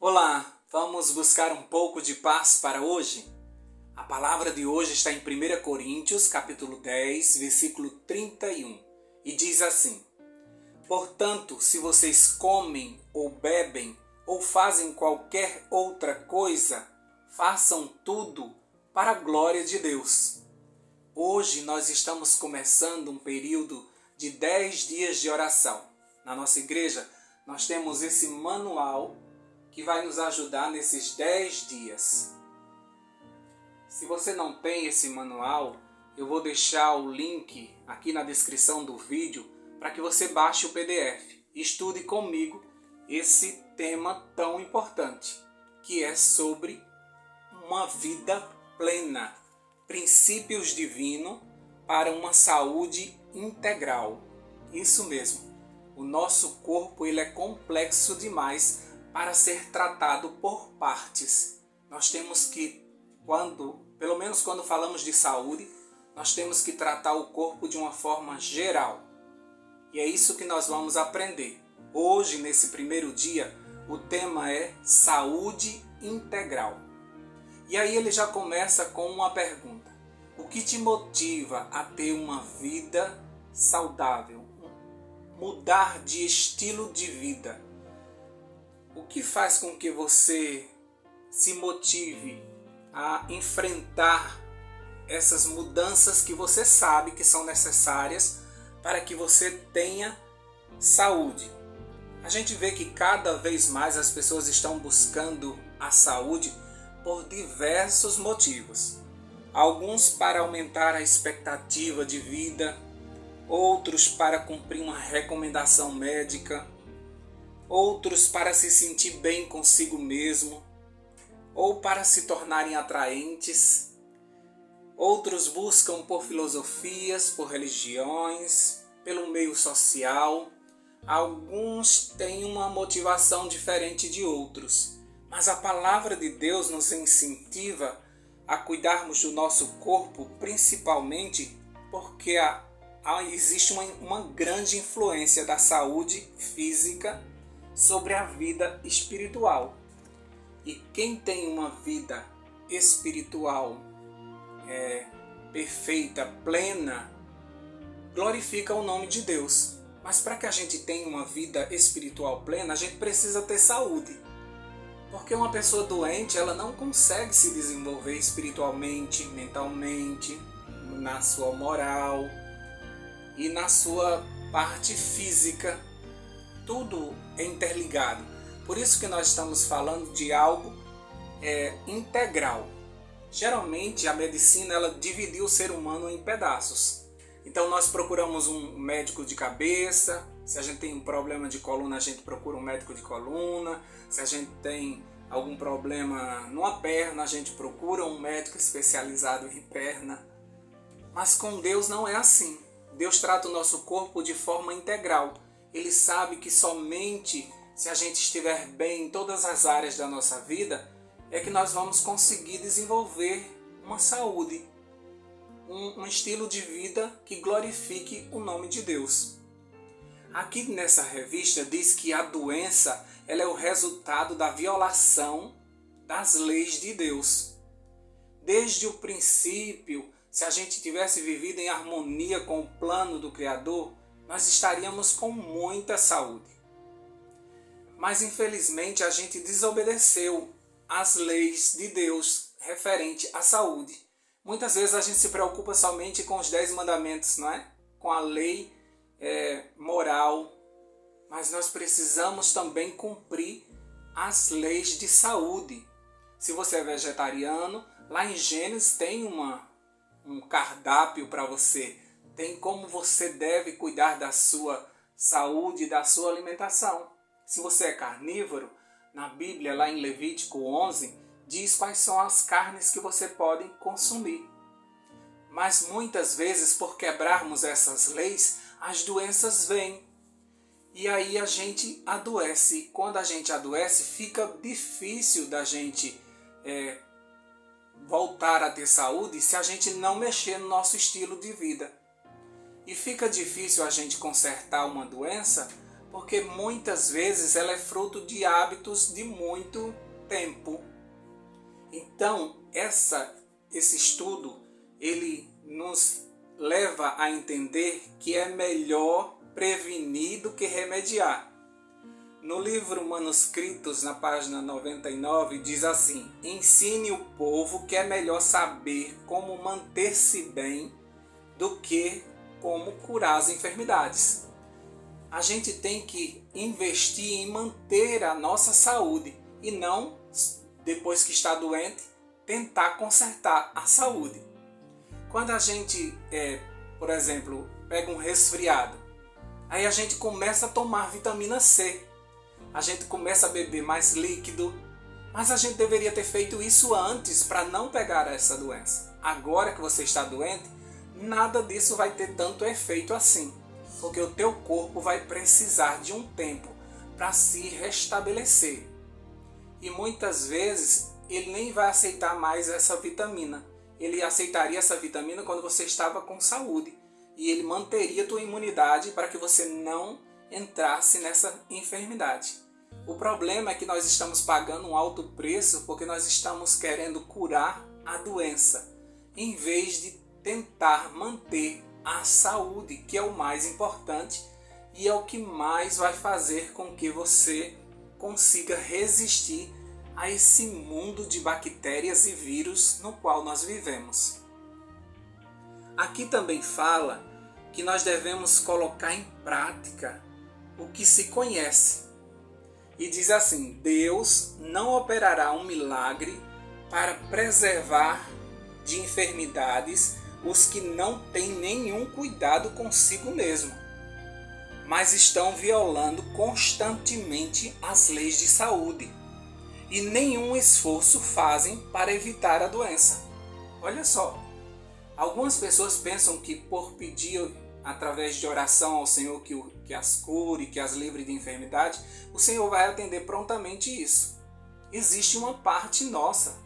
Olá, vamos buscar um pouco de paz para hoje? A palavra de hoje está em 1 Coríntios, capítulo 10, versículo 31, e diz assim: Portanto, se vocês comem ou bebem ou fazem qualquer outra coisa, façam tudo para a glória de Deus. Hoje nós estamos começando um período de 10 dias de oração. Na nossa igreja, nós temos esse manual que vai nos ajudar nesses 10 dias. Se você não tem esse manual, eu vou deixar o link aqui na descrição do vídeo para que você baixe o PDF e estude comigo esse tema tão importante, que é sobre uma vida plena, princípios divinos para uma saúde integral. Isso mesmo, o nosso corpo ele é complexo demais para ser tratado por partes. Nós temos que, pelo menos quando falamos de saúde, nós temos que tratar o corpo de uma forma geral. E é isso que nós vamos aprender. Hoje, nesse primeiro dia, o tema é saúde integral. E aí ele já começa com uma pergunta: o que te motiva a ter uma vida saudável? Mudar de estilo de vida? O que faz com que você se motive a enfrentar essas mudanças que você sabe que são necessárias para que você tenha saúde? A gente vê que cada vez mais as pessoas estão buscando a saúde por diversos motivos. Alguns para aumentar a expectativa de vida, outros para cumprir uma recomendação médica, outros para se sentir bem consigo mesmo, ou para se tornarem atraentes. Outros buscam por filosofias, por religiões, pelo meio social. Alguns têm uma motivação diferente de outros, mas a palavra de Deus nos incentiva a cuidarmos do nosso corpo, principalmente porque existe uma grande influência da saúde física sobre a vida espiritual. E quem tem uma vida espiritual perfeita, plena, glorifica o nome de Deus. Mas para que a gente tenha uma vida espiritual plena, a gente precisa ter saúde. Porque uma pessoa doente, ela não consegue se desenvolver espiritualmente, mentalmente, na sua moral e na sua parte física. Tudo é interligado. Por isso que nós estamos falando de algo integral. Geralmente a medicina ela dividiu o ser humano em pedaços. Então nós procuramos um médico de cabeça. Se a gente tem um problema de coluna, a gente procura um médico de coluna. Se a gente tem algum problema numa perna, a gente procura um médico especializado em perna. Mas com Deus não é assim. Deus trata o nosso corpo de forma integral. Ele sabe que somente se a gente estiver bem em todas as áreas da nossa vida, é que nós vamos conseguir desenvolver uma saúde, um estilo de vida que glorifique o nome de Deus. Aqui nessa revista diz que a doença ela é o resultado da violação das leis de Deus. Desde o princípio, se a gente tivesse vivido em harmonia com o plano do Criador, nós estaríamos com muita saúde. Mas infelizmente a gente desobedeceu às leis de Deus referente à saúde. Muitas vezes a gente se preocupa somente com os 10 mandamentos, não é? Com a lei moral. Mas nós precisamos também cumprir as leis de saúde. Se você é vegetariano, lá em Gênesis tem um cardápio para você. Tem como você deve cuidar da sua saúde, da sua alimentação. Se você é carnívoro, na Bíblia, lá em Levítico 11, diz quais são as carnes que você pode consumir. Mas muitas vezes, por quebrarmos essas leis, as doenças vêm. E aí a gente adoece. E quando a gente adoece, fica difícil da gente voltar a ter saúde se a gente não mexer no nosso estilo de vida. E fica difícil a gente consertar uma doença porque muitas vezes ela é fruto de hábitos de muito tempo. Então, esse estudo, ele nos leva a entender que é melhor prevenir do que remediar. No livro Manuscritos, na página 99, diz assim: ensine o povo que é melhor saber como manter-se bem do que como curar as enfermidades. A gente tem que investir em manter a nossa saúde e não, depois que está doente, tentar consertar a saúde. Quando a gente, por exemplo, pega um resfriado, aí a gente começa a tomar vitamina C, a gente começa a beber mais líquido, mas a gente deveria ter feito isso antes para não pegar essa doença. Agora que você está doente, nada disso vai ter tanto efeito assim, porque o teu corpo vai precisar de um tempo para se restabelecer. E muitas vezes ele nem vai aceitar mais essa vitamina. Ele aceitaria essa vitamina quando você estava com saúde. E ele manteria a tua imunidade para que você não entrasse nessa enfermidade. O problema é que nós estamos pagando um alto preço porque nós estamos querendo curar a doença, em vez de tentar manter a saúde, que é o mais importante e é o que mais vai fazer com que você consiga resistir a esse mundo de bactérias e vírus no qual nós vivemos. Aqui também fala que nós devemos colocar em prática o que se conhece. E diz assim: Deus não operará um milagre para preservar de enfermidades os que não têm nenhum cuidado consigo mesmo, mas estão violando constantemente as leis de saúde e nenhum esforço fazem para evitar a doença. Olha só, algumas pessoas pensam que por pedir através de oração ao Senhor que as cure, que as livre de enfermidade, o Senhor vai atender prontamente isso. Existe uma parte nossa.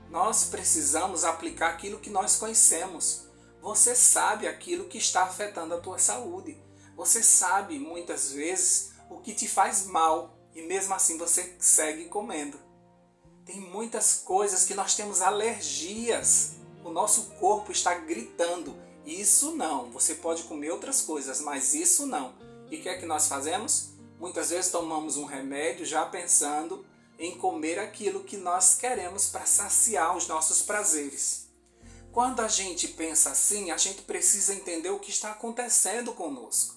Nós precisamos aplicar aquilo que nós conhecemos. Você sabe aquilo que está afetando a tua saúde. Você sabe muitas vezes o que te faz mal e mesmo assim você segue comendo. Tem muitas coisas que nós temos alergias. O nosso corpo está gritando: isso não, você pode comer outras coisas, mas isso não. E o que é que nós fazemos? Muitas vezes tomamos um remédio já pensando em comer aquilo que nós queremos para saciar os nossos prazeres. Quando a gente pensa assim, a gente precisa entender o que está acontecendo conosco.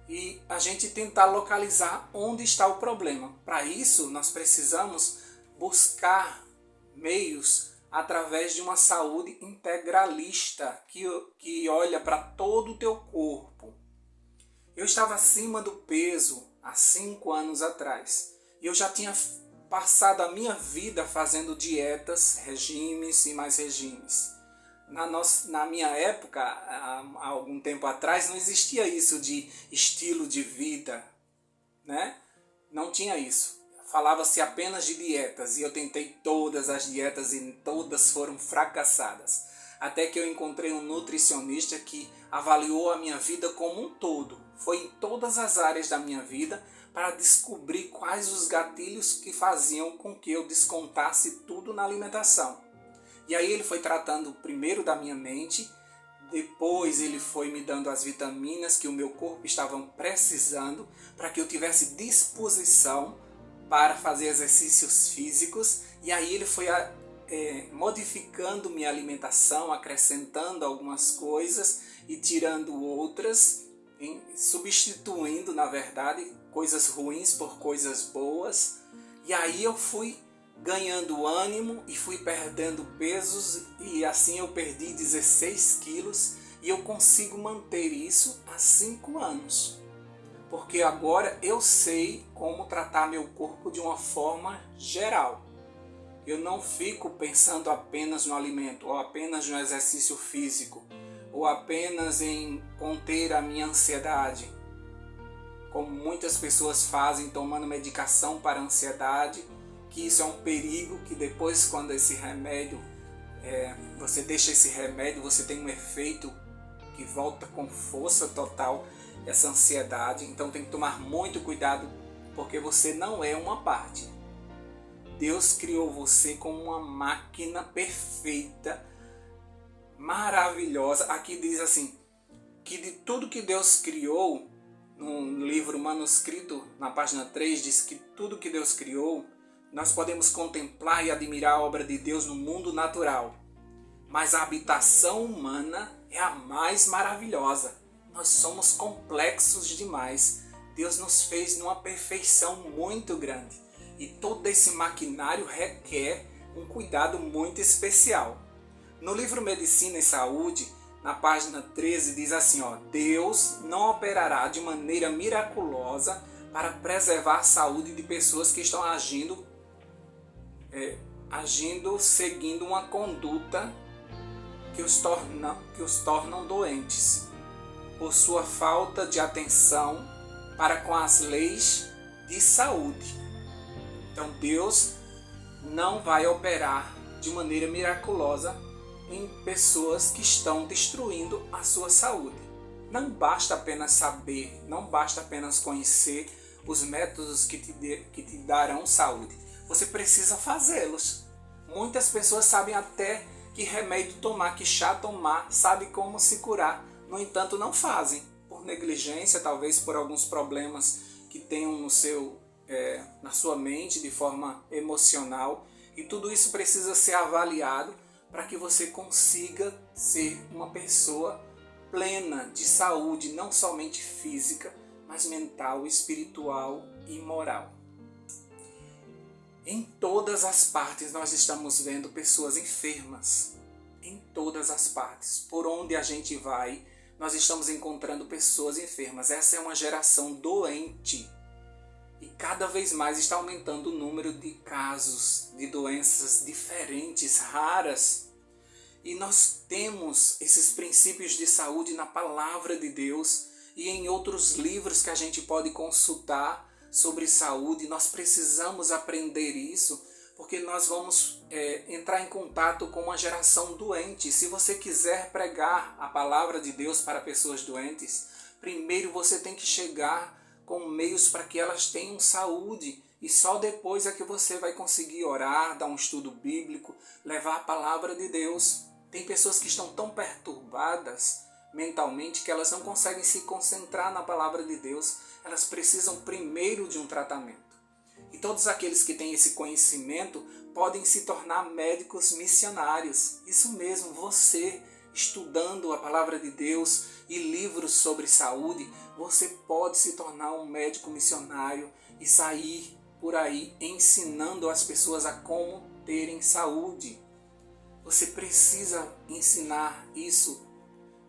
E a gente tentar localizar onde está o problema. Para isso, nós precisamos buscar meios através de uma saúde integralista que olha para todo o teu corpo. Eu estava acima do peso há 5 anos atrás. E eu já tinha passado a minha vida fazendo dietas, regimes e mais regimes. Na minha época, há algum tempo atrás, não existia isso de estilo de vida, né? Não tinha isso. Falava-se apenas de dietas e eu tentei todas as dietas e todas foram fracassadas. Até que eu encontrei um nutricionista que avaliou a minha vida como um todo. Foi em todas as áreas da minha vida para descobrir quais os gatilhos que faziam com que eu descontasse tudo na alimentação. E aí ele foi tratando primeiro da minha mente, depois ele foi me dando as vitaminas que o meu corpo estava precisando para que eu tivesse disposição para fazer exercícios físicos. E aí ele foi modificando minha alimentação, acrescentando algumas coisas e tirando outras, substituindo, na verdade, coisas ruins por coisas boas. E aí eu fui ganhando ânimo e fui perdendo pesos e assim eu perdi 16 quilos e eu consigo manter isso há 5 anos. Porque agora eu sei como tratar meu corpo de uma forma geral. Eu não fico pensando apenas no alimento, ou apenas no exercício físico, ou apenas em conter a minha ansiedade, como muitas pessoas fazem tomando medicação para a ansiedade, que isso é um perigo, que depois quando esse remédio, você deixa esse remédio, você tem um efeito que volta com força total. essa ansiedade. Então tem que tomar muito cuidado, porque você não é uma parte. Deus criou você como uma máquina perfeita, maravilhosa. Aqui diz assim, que de tudo que Deus criou, no livro manuscrito, na página 3, diz que tudo que Deus criou, nós podemos contemplar e admirar a obra de Deus no mundo natural. Mas a habitação humana é a mais maravilhosa. Nós somos complexos demais. Deus nos fez numa perfeição muito grande. E todo esse maquinário requer um cuidado muito especial. No livro Medicina e Saúde, na página 13, diz assim, Deus não operará de maneira miraculosa para preservar a saúde de pessoas que estão agindo seguindo uma conduta que os tornam doentes, por sua falta de atenção para com as leis de saúde. Então Deus não vai operar de maneira miraculosa em pessoas que estão destruindo a sua saúde. Não basta apenas saber, não basta apenas conhecer os métodos que te darão saúde. Você precisa fazê-los. Muitas pessoas sabem até que remédio tomar, que chá tomar, sabem como se curar. No entanto, não fazem. Por negligência, talvez por alguns problemas que tenham na sua mente de forma emocional. E tudo isso precisa ser avaliado para que você consiga ser uma pessoa plena de saúde, não somente física, mas mental, espiritual e moral. Em todas as partes nós estamos vendo pessoas enfermas. Em todas as partes. Por onde a gente vai, nós estamos encontrando pessoas enfermas. Essa é uma geração doente. E cada vez mais está aumentando o número de casos de doenças diferentes, raras. E nós temos esses princípios de saúde na palavra de Deus e em outros livros que a gente pode consultar sobre saúde. Nós precisamos aprender isso, porque nós vamos entrar em contato com uma geração doente. Se você quiser pregar a palavra de Deus para pessoas doentes, primeiro você tem que chegar com meios para que elas tenham saúde. E só depois é que você vai conseguir orar, dar um estudo bíblico, levar a palavra de Deus. Tem pessoas que estão tão perturbadas mentalmente que elas não conseguem se concentrar na palavra de Deus. Elas precisam primeiro de um tratamento. E todos aqueles que têm esse conhecimento podem se tornar médicos missionários. Isso mesmo, você estudando a palavra de Deus e livros sobre saúde, você pode se tornar um médico missionário e sair por aí ensinando as pessoas a como terem saúde. Você precisa ensinar isso,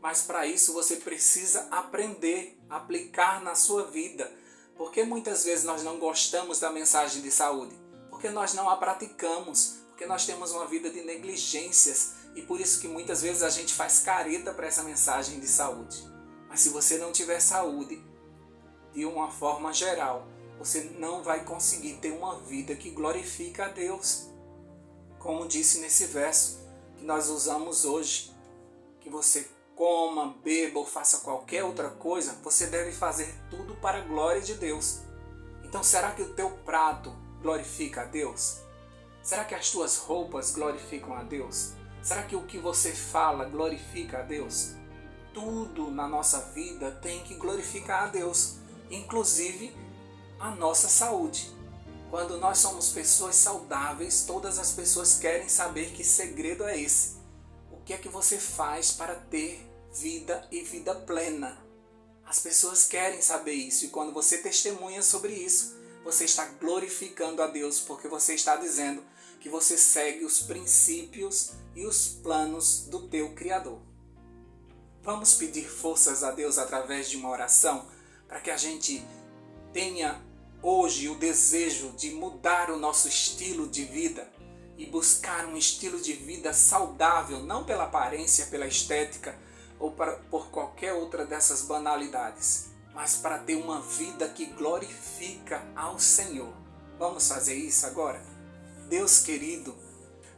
mas para isso você precisa aprender, aplicar na sua vida. Porque muitas vezes nós não gostamos da mensagem de saúde? Porque nós não a praticamos, porque nós temos uma vida de negligências e por isso que muitas vezes a gente faz careta para essa mensagem de saúde. Mas se você não tiver saúde, de uma forma geral, você não vai conseguir ter uma vida que glorifica a Deus. Como disse nesse verso que nós usamos hoje, que você coma, beba ou faça qualquer outra coisa, você deve fazer tudo para a glória de Deus. Então será que o teu prato glorifica a Deus? Será que as tuas roupas glorificam a Deus? Será que o que você fala glorifica a Deus? Tudo na nossa vida tem que glorificar a Deus, inclusive a nossa saúde. Quando nós somos pessoas saudáveis, todas as pessoas querem saber que segredo é esse. O que é que você faz para ter vida e vida plena? As pessoas querem saber isso e quando você testemunha sobre isso, você está glorificando a Deus porque você está dizendo que você segue os princípios e os planos do teu Criador. Vamos pedir forças a Deus através de uma oração para que a gente tenha hoje o desejo de mudar o nosso estilo de vida e buscar um estilo de vida saudável, não pela aparência, pela estética ou por qualquer outra dessas banalidades, mas para ter uma vida que glorifica ao Senhor. Vamos fazer isso agora? Deus querido,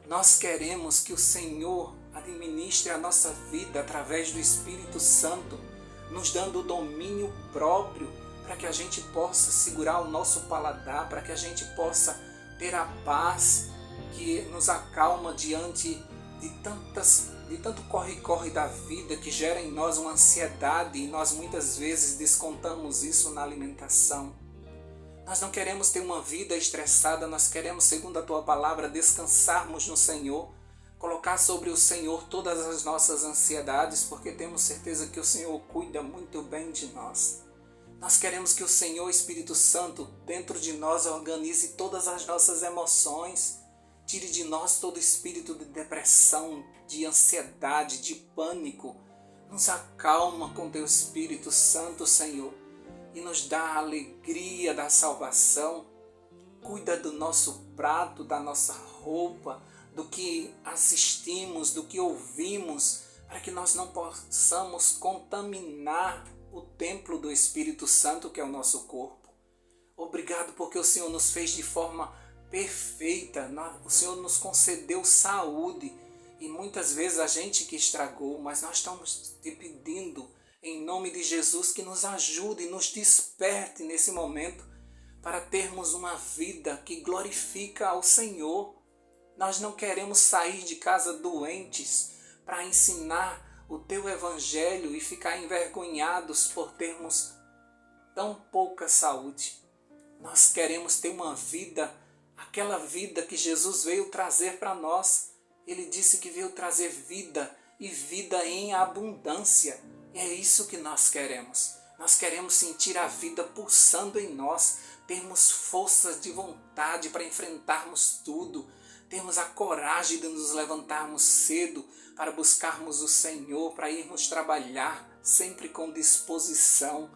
nós queremos que o Senhor administre a nossa vida através do Espírito Santo, nos dando o domínio próprio para que a gente possa segurar o nosso paladar, para que a gente possa ter a paz que nos acalma diante de tanto corre-corre da vida que gera em nós uma ansiedade e nós muitas vezes descontamos isso na alimentação. Nós não queremos ter uma vida estressada, nós queremos, segundo a Tua palavra, descansarmos no Senhor, colocar sobre o Senhor todas as nossas ansiedades, porque temos certeza que o Senhor cuida muito bem de nós. Nós queremos que o Senhor, Espírito Santo, dentro de nós organize todas as nossas emoções, tire de nós todo espírito de depressão, de ansiedade, de pânico. Nos acalma com Teu Espírito Santo, Senhor, e nos dá a alegria da salvação. Cuida do nosso prato, da nossa roupa, do que assistimos, do que ouvimos, para que nós não possamos contaminar o templo do Espírito Santo, que é o nosso corpo. Obrigado porque o Senhor nos fez de forma perfeita, o Senhor nos concedeu saúde e muitas vezes a gente que estragou, mas nós estamos te pedindo em nome de Jesus que nos ajude e nos desperte nesse momento para termos uma vida que glorifica ao Senhor. Nós não queremos sair de casa doentes para ensinar o Teu Evangelho e ficar envergonhados por termos tão pouca saúde. Nós queremos ter uma vida, aquela vida que Jesus veio trazer para nós. Ele disse que veio trazer vida e vida em abundância. E é isso que nós queremos. Nós queremos sentir a vida pulsando em nós, termos forças de vontade para enfrentarmos tudo, termos a coragem de nos levantarmos cedo para buscarmos o Senhor, para irmos trabalhar sempre com disposição.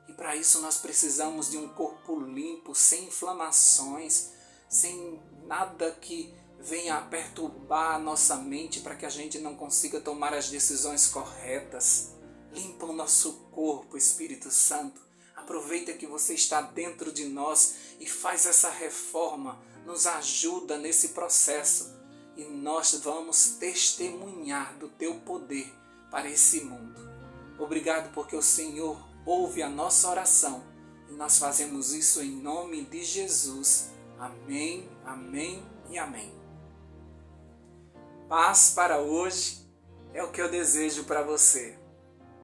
E para isso nós precisamos de um corpo limpo, sem inflamações, sem nada que venha a perturbar a nossa mente para que a gente não consiga tomar as decisões corretas. Limpa o nosso corpo, Espírito Santo. Aproveita que você está dentro de nós e faz essa reforma, nos ajuda nesse processo e nós vamos testemunhar do Teu poder para esse mundo. Obrigado porque o Senhor ouve a nossa oração e nós fazemos isso em nome de Jesus. Amém, amém e amém. Paz para hoje é o que eu desejo para você.